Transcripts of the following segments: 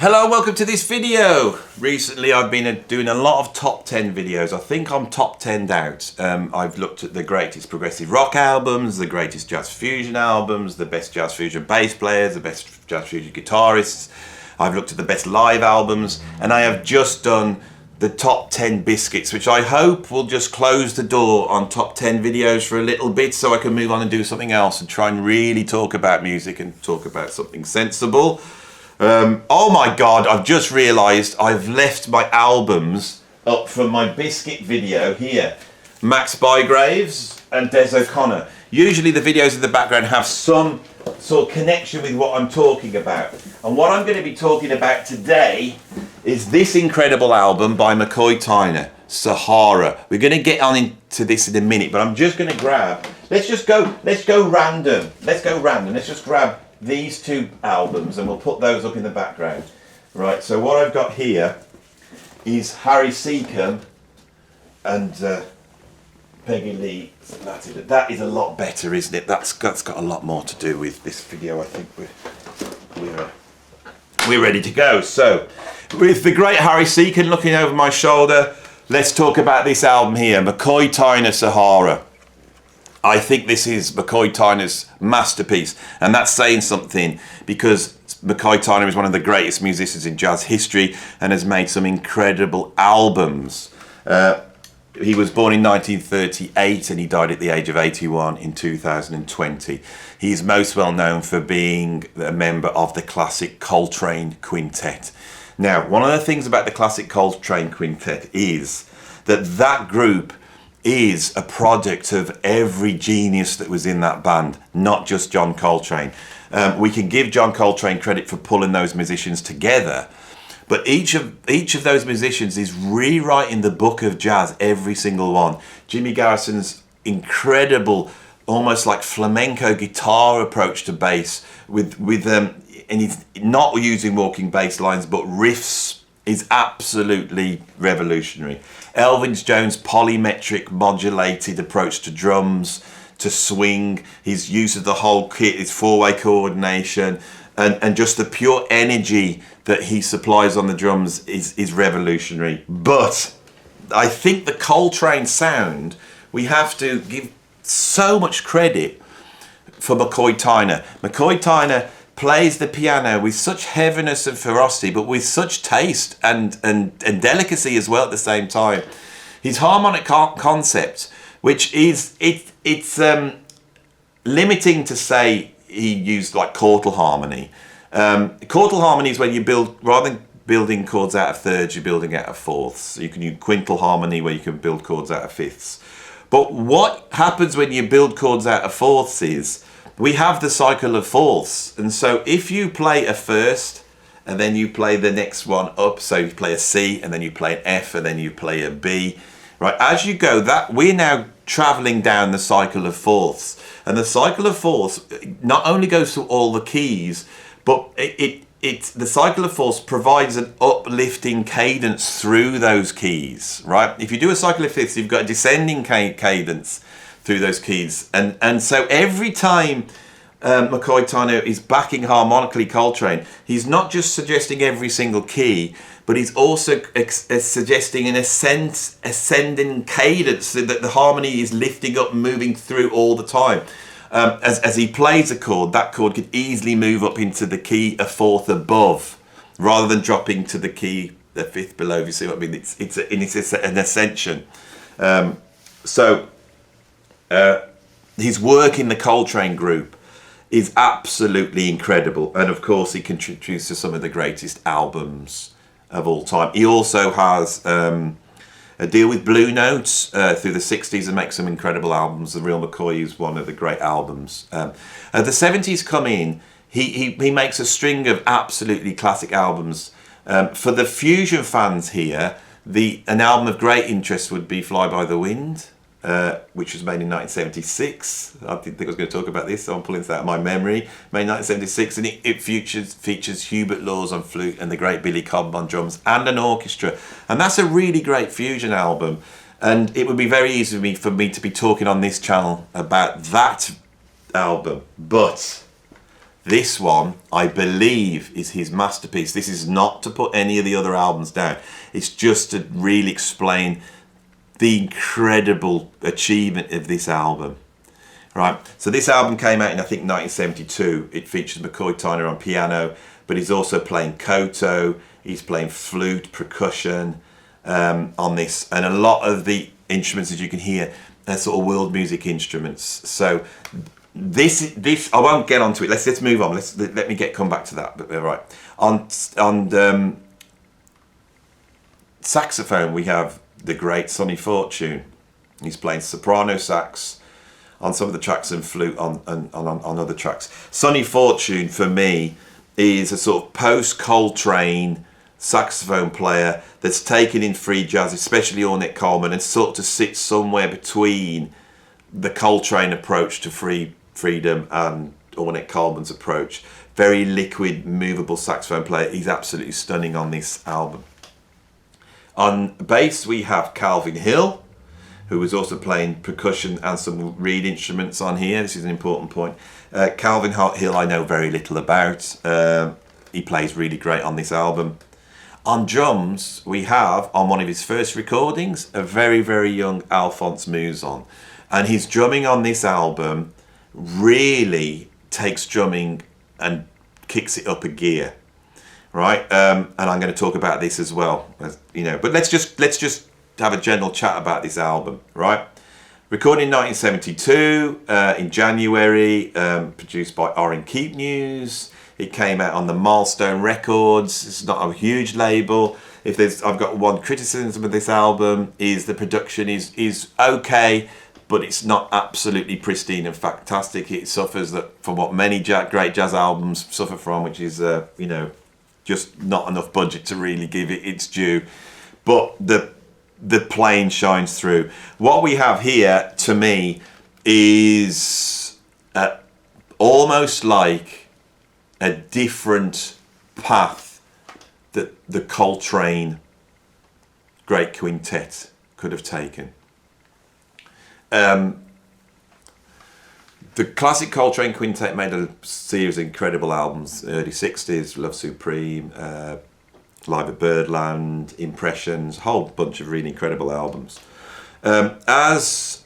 Hello, welcome to this video. Recently I've been doing a lot of top 10 videos. I think I'm top 10'd out. I've looked at the greatest progressive rock albums, the greatest jazz fusion albums, the best jazz fusion bass players, the best jazz fusion guitarists. I've looked at the best live albums, and I have just done the top 10 biscuits, which I hope will just close the door on top 10 videos for a little bit so I can move on and do something else and try and really talk about music and talk about something sensible. Oh my god, I've just realised I've left my albums up from my biscuit video here. Max Bygraves and Des O'Connor. Usually the videos in the background have some sort of connection with what I'm talking about. And what I'm going to be talking about today is this incredible album by McCoy Tyner, Sahara. We're going to get on into this in a minute, but I'm just going to grab, let's go random. Let's just grab these two albums and we'll put those up in the background. Right, so what I've got here is Harry Seacombe and Peggy Lee. That is a lot better, isn't it? That's got a lot more to do with this video. I think we're ready to go. So, with the great Harry Seacombe looking over my shoulder, let's talk about this album here, McCoy Tyner Sahara. I think this is McCoy Tyner's masterpiece, and that's saying something because McCoy Tyner is one of the greatest musicians in jazz history and has made some incredible albums. He was born in 1938 and he died at the age of 81 in 2020. He's most well known for being a member of the classic Coltrane Quintet. Now, one of the things about the classic Coltrane Quintet is that group is a product of every genius that was in that band, not just John Coltrane. We can give John Coltrane credit for pulling those musicians together, but each of those musicians is rewriting the book of jazz, every single one. Jimmy Garrison's incredible, almost like flamenco guitar approach to bass, and he's not using walking bass lines, but riffs, is absolutely revolutionary. Elvin Jones' polymetric modulated approach to drums, to swing, his use of the whole kit, his four-way coordination, and just the pure energy that he supplies on the drums is revolutionary. But I think the Coltrane sound, we have to give so much credit for McCoy Tyner. McCoy Tyner plays the piano with such heaviness and ferocity, but with such taste and delicacy as well at the same time. His harmonic concept, which is it's limiting to say he used like chordal harmony. Chordal harmony is when you build, rather than building chords out of thirds, you're building out of fourths. So you can use quintal harmony where you can build chords out of fifths. But what happens when you build chords out of fourths is we have the cycle of fourths, and so if you play a first and then you play the next one up, so you play a C and then you play an F and then you play a B, right, as you go, that we're now traveling down the cycle of fourths, and the cycle of fourths not only goes through all the keys, but the cycle of fourths provides an uplifting cadence through those keys, right? If you do a cycle of fifths, you've got a descending cadence through those keys, and so every time McCoy Tyner is backing harmonically Coltrane, he's not just suggesting every single key, but he's also suggesting an ascending cadence so that the harmony is lifting up, moving through all the time. As he plays a chord, that chord could easily move up into the key a fourth above, rather than dropping to the key a fifth below. If you see what I mean, it's an ascension. His work in the Coltrane group is absolutely incredible, and of course he contributes to some of the greatest albums of all time. He also has a deal with Blue Note through the 60s and makes some incredible albums. The Real McCoy is one of the great albums. The 70s come in, he makes a string of absolutely classic albums. For the fusion fans here, an album of great interest would be Fly By The Wind, which was made in 1976. I didn't think I was going to talk about this, so I'm pulling this out of my memory. Made in 1976, and it features Hubert Laws on flute and the great Billy Cobham on drums and an orchestra. And that's a really great fusion album. And it would be very easy for me to be talking on this channel about that album. But This one, I believe, is his masterpiece. This is not to put any of the other albums down. It's just to really explain the incredible achievement of this album. Right, so this album came out in, I think, 1972. It features McCoy Tyner on piano, but he's also playing koto, he's playing flute, percussion on this, and a lot of the instruments, as you can hear, are sort of world music instruments. So this I won't get onto it. Let's move on. Let me come back to that. But right, on saxophone we have the great Sonny Fortune. He's playing soprano sax on some of the tracks and flute on other tracks. Sonny Fortune, for me, is a sort of post-Coltrane saxophone player that's taken in free jazz, especially Ornette Coleman, and sort of sits somewhere between the Coltrane approach to freedom and Ornette Coleman's approach. Very liquid, movable saxophone player. He's absolutely stunning on this album. On bass, we have Calvin Hill, who was also playing percussion and some reed instruments on here. This is an important point. Calvin Hill I know very little about. He plays really great on this album. On drums, we have, on one of his first recordings, a very, very young Alphonse Mouzon. And his drumming on this album really takes drumming and kicks it up a gear. Right? And I'm going to talk about this as well. But let's just have a general chat about this album, right? Recorded in 1972, in January, produced by Orrin Keep News. It came out on the Milestone Records. It's not a huge label. I've got one criticism of this album, is the production is okay, but it's not absolutely pristine and fantastic. It suffers from what many great jazz albums suffer from, which is just not enough budget to really give it its due. But the playing shines through. What we have here, to me, is almost like a different path that the Coltrane Great Quintet could have taken. The classic Coltrane Quintet made a series of incredible albums, early 60s, Love Supreme, Live at Birdland, Impressions, a whole bunch of really incredible albums. As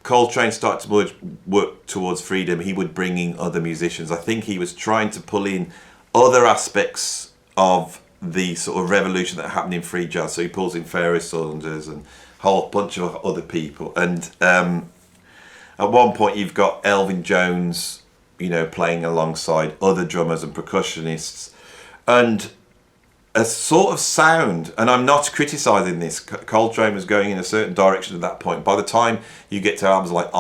Coltrane started to work towards freedom, he would bring in other musicians. I think he was trying to pull in other aspects of the sort of revolution that happened in free jazz. So he pulls in Ferris Saunders and a whole bunch of other people. And at one point you've got Elvin Jones, playing alongside other drummers and percussionists. And a sort of sound, and I'm not criticising this, Coltrane was going in a certain direction at that point. By the time you get to albums like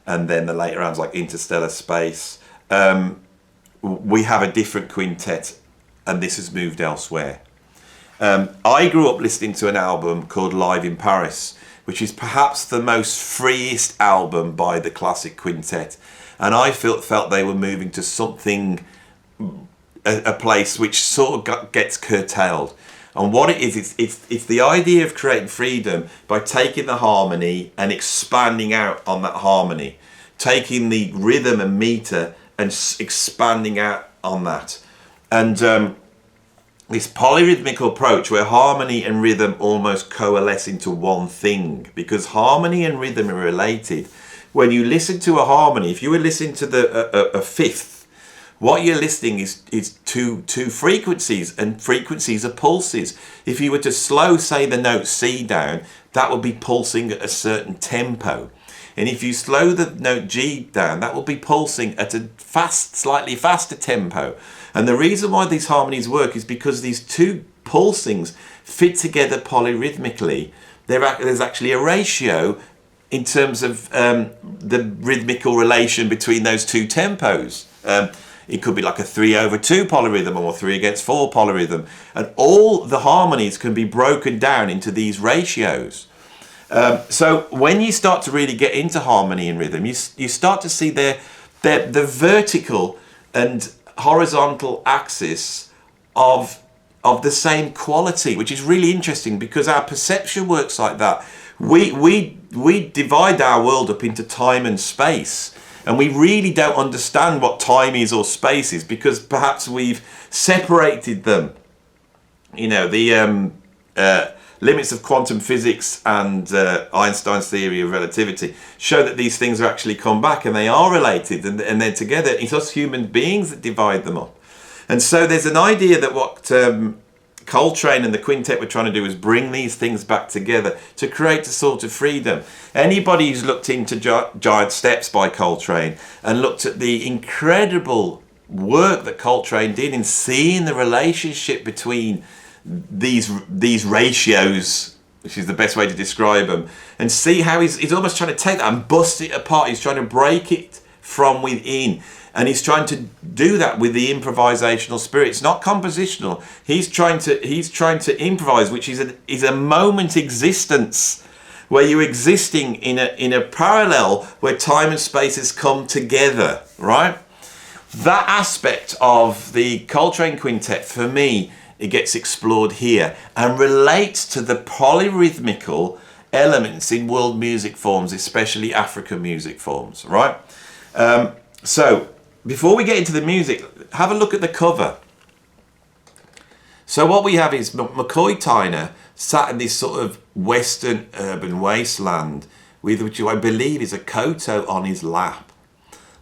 and then the later albums like Interstellar Space, we have a different quintet, and this has moved elsewhere. I grew up listening to an album called Live in Paris, which is perhaps the most freest album by the classic quintet, and I felt they were moving to something, a place which sort of gets curtailed. And what it is, it's the idea of creating freedom by taking the harmony and expanding out on that harmony, taking the rhythm and meter and expanding out on that. And this polyrhythmical approach where harmony and rhythm almost coalesce into one thing, because harmony and rhythm are related. When you listen to a harmony, if you were listening to a fifth, what you're listening is two frequencies, and frequencies are pulses. If you were to slow, say, the note C down, that would be pulsing at a certain tempo. And if you slow the note G down, that will be pulsing at a slightly faster tempo. And the reason why these harmonies work is because these two pulsings fit together polyrhythmically. There's actually a ratio in terms of the rhythmical relation between those two tempos. It could be like a 3/2 polyrhythm or 3/4 polyrhythm. And all the harmonies can be broken down into these ratios. So when you start to really get into harmony and rhythm, you start to see the vertical and horizontal axis of the same quality, which is really interesting because our perception works like that. We divide our world up into time and space, And we really don't understand what time is or space is, because perhaps we've separated them. You know, the limits of quantum physics and Einstein's theory of relativity show that these things are actually come back, and they are related, and they're together. It's us human beings that divide them up. And so there's an idea that what Coltrane and the quintet were trying to do is bring these things back together to create a sort of freedom. Anybody who's looked into Giant Steps by Coltrane and looked at the incredible work that Coltrane did in seeing the relationship between these ratios, which is the best way to describe them, and see how he's almost trying to take that and bust it apart. He's trying to break it from within. And he's trying to do that with the improvisational spirit. It's not compositional. He's trying to improvise, which is a moment existence, where you're existing in a parallel where time and space has come together, right? That aspect of the Coltrane Quintet, for me, it gets explored here and relates to the polyrhythmical elements in world music forms, especially African music forms, right? So before we get into the music, have a look at the cover. So what we have is McCoy Tyner sat in this sort of western urban wasteland with which I believe is a koto on his lap.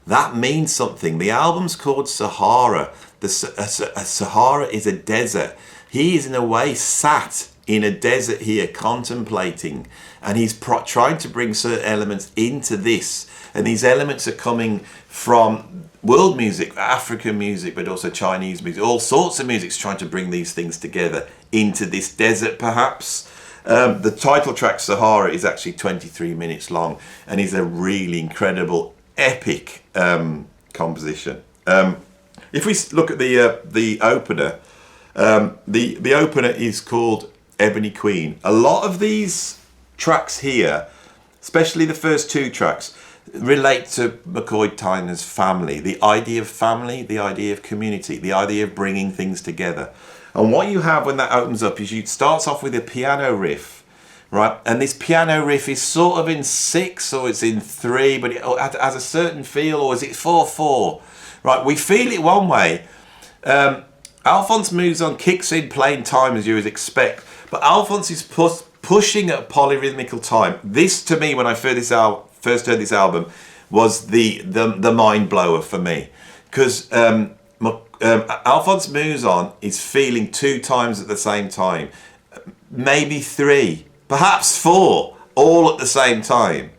That means something. The album's called Sahara. Sahara is a desert. He is in a way sat in a desert here contemplating, and he's trying to bring certain elements into this, and these elements are coming from world music, African music, but also Chinese music, all sorts of music's trying to bring these things together into this desert perhaps. The title track Sahara is actually 23 minutes long and is a really incredible epic composition. If we look at the opener, the opener is called Ebony Queen. A lot of these tracks here, especially the first two tracks, relate to McCoy Tyner's family, the idea of family, the idea of community, the idea of bringing things together. And what you have when that opens up is it starts off with a piano riff, right? And this piano riff is sort of in 6 or it's in 3, but it has a certain feel, or is it 4/4? Right, we feel it one way. Alphonse moves on, kicks in plain time as you would expect, but Alphonse is pushing at polyrhythmical time. This, to me, when I first heard this album, was the mind blower for me, because Alphonse Mouzon is feeling 2 times at the same time, maybe 3, perhaps 4, all at the same time,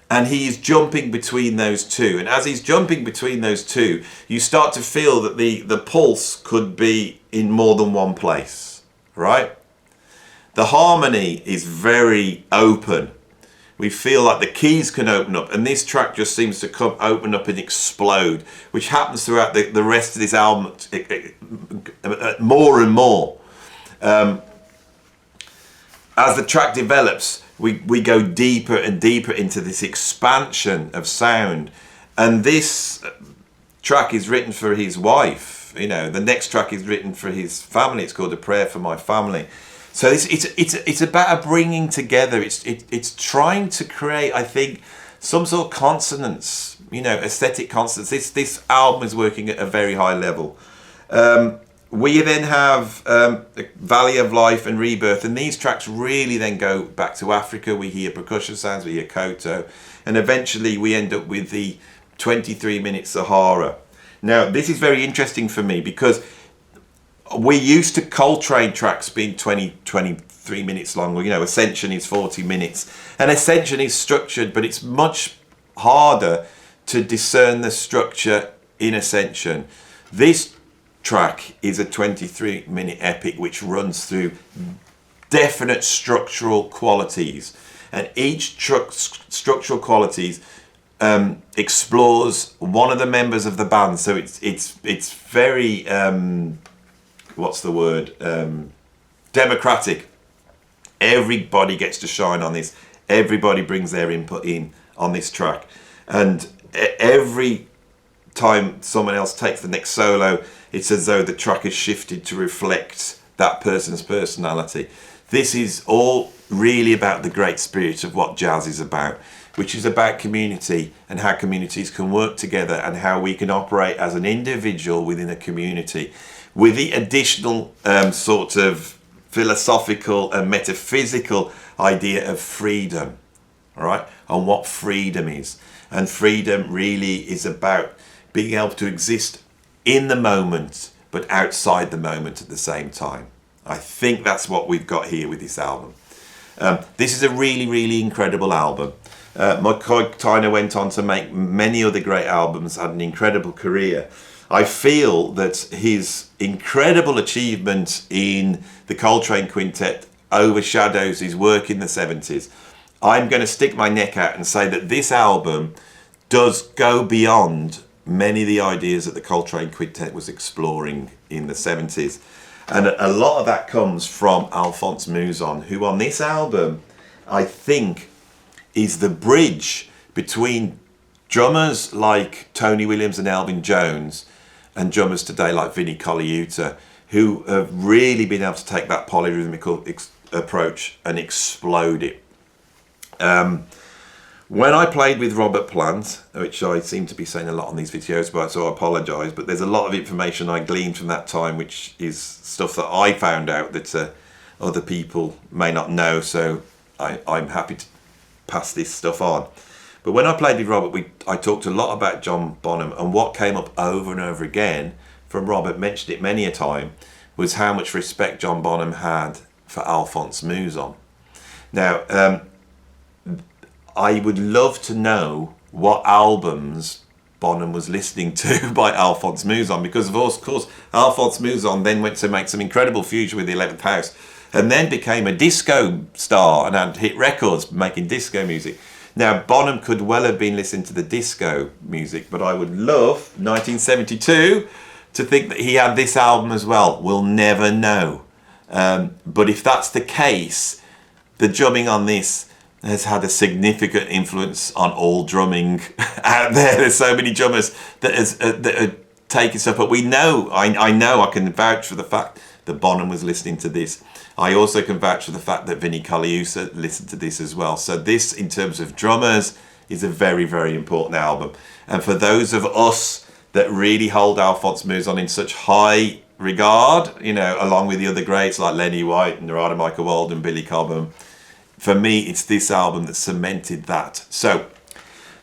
and he is jumping between those two. And as he's jumping between those two, you start to feel that the pulse could be in more than one place, right? The harmony is very open. We feel like the keys can open up, and this track just seems to open up and explode, which happens throughout the rest of this album more and more. As the track develops, we go deeper and deeper into this expansion of sound, and this track is written for his wife. You know, the next track is written for his family. It's called A Prayer for My Family. So it's about a bringing together. It's trying to create, I think, some sort of consonance, you know, aesthetic consonance. This album is working at a very high level. We then have Valley of Life and Rebirth, and these tracks really then go back to Africa. We hear percussion sounds, we hear koto, and eventually we end up with the 23-minute Sahara. Now, this is very interesting for me because we're used to Coltrane tracks being 23 minutes long. You know, Ascension is 40 minutes. And Ascension is structured, but it's much harder to discern the structure in Ascension. This track is a 23-minute epic which runs through definite structural qualities. And each structural qualities explores one of the members of the band. So it's very... what's the word? Democratic. Everybody gets to shine on this. Everybody brings their input in on this track. And every time someone else takes the next solo, it's as though the track is shifted to reflect that person's personality. This is all really about the great spirit of what jazz is about. which is about community and how communities can work together and how we can operate as an individual within a community, with the additional sort of philosophical and metaphysical idea of freedom, all right, and what freedom is. And freedom really is about being able to exist in the moment, but outside the moment at the same time. I think that's what we've got here with this album. This is a really, really incredible album. McCoy Tyner went on to make many other great albums, had an incredible career. I feel that his incredible achievement in the Coltrane Quintet overshadows his work in the 70s. I'm going to stick my neck out and say that this album does go beyond many of the ideas that the Coltrane Quintet was exploring in the 70s. And a lot of that comes from Alphonse Mouzon, who on this album, I think, is the bridge between drummers like Tony Williams and Elvin Jones and drummers today like Vinnie Colaiuta, who have really been able to take that polyrhythmical approach and explode it. When I played with Robert Plant, which I seem to be saying a lot on these videos, but so I apologise, but there's a lot of information I gleaned from that time, which is stuff that I found out that other people may not know, so I'm happy to pass this stuff on. But when I played with Robert, I talked a lot about John Bonham, and what came up over and over again from Robert, mentioned it many a time, was how much respect John Bonham had for Alphonse Mouzon. Now, I would love to know what albums Bonham was listening to by Alphonse Mouzon, because of course Alphonse Mouzon then went to make some incredible fusion with the 11th House and then became a disco star and had hit records making disco music. Now, Bonham could well have been listening to the disco music, but I would love 1972 to think that he had this album as well. We'll never know. But if that's the case, the drumming on this has had a significant influence on all drumming out there. There's so many drummers that are taking stuff, but we know, I know, I can vouch for the fact that Bonham was listening to this. I also can vouch for the fact that Vinnie Colaiuta listened to this as well. So this, in terms of drummers, is a very, very important album. And for those of us that really hold Alphonse Mouzon in such high regard, you know, along with the other greats like Lenny White and Narada Michael Walden, Billy Cobham, for me, it's this album that cemented that. So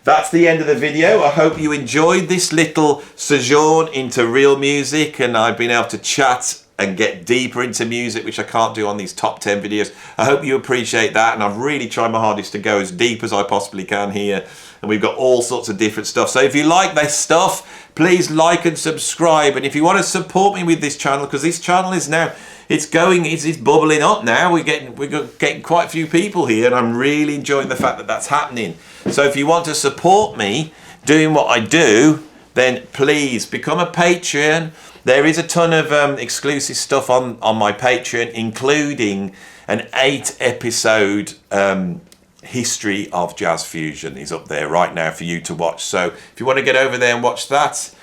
that's the end of the video. I hope you enjoyed this little sojourn into real music, and I've been able to chat and get deeper into music, which I can't do on these top 10 videos. I hope you appreciate that, and I've really tried my hardest to go as deep as I possibly can here. And we've got all sorts of different stuff. So if you like this stuff, please like and subscribe. And if you want to support me with this channel, because this channel is now, it's bubbling up now. We're getting quite a few people here, and I'm really enjoying the fact that that's happening. So if you want to support me doing what I do, then please become a Patreon. There is a ton of exclusive stuff on my Patreon, including an 8-episode history of jazz fusion is up there right now for you to watch. So if you want to get over there and watch that,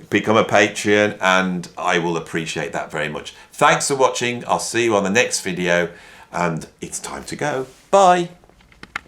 become a Patreon, and I will appreciate that very much. Thanks for watching. I'll see you on the next video, and it's time to go. Bye.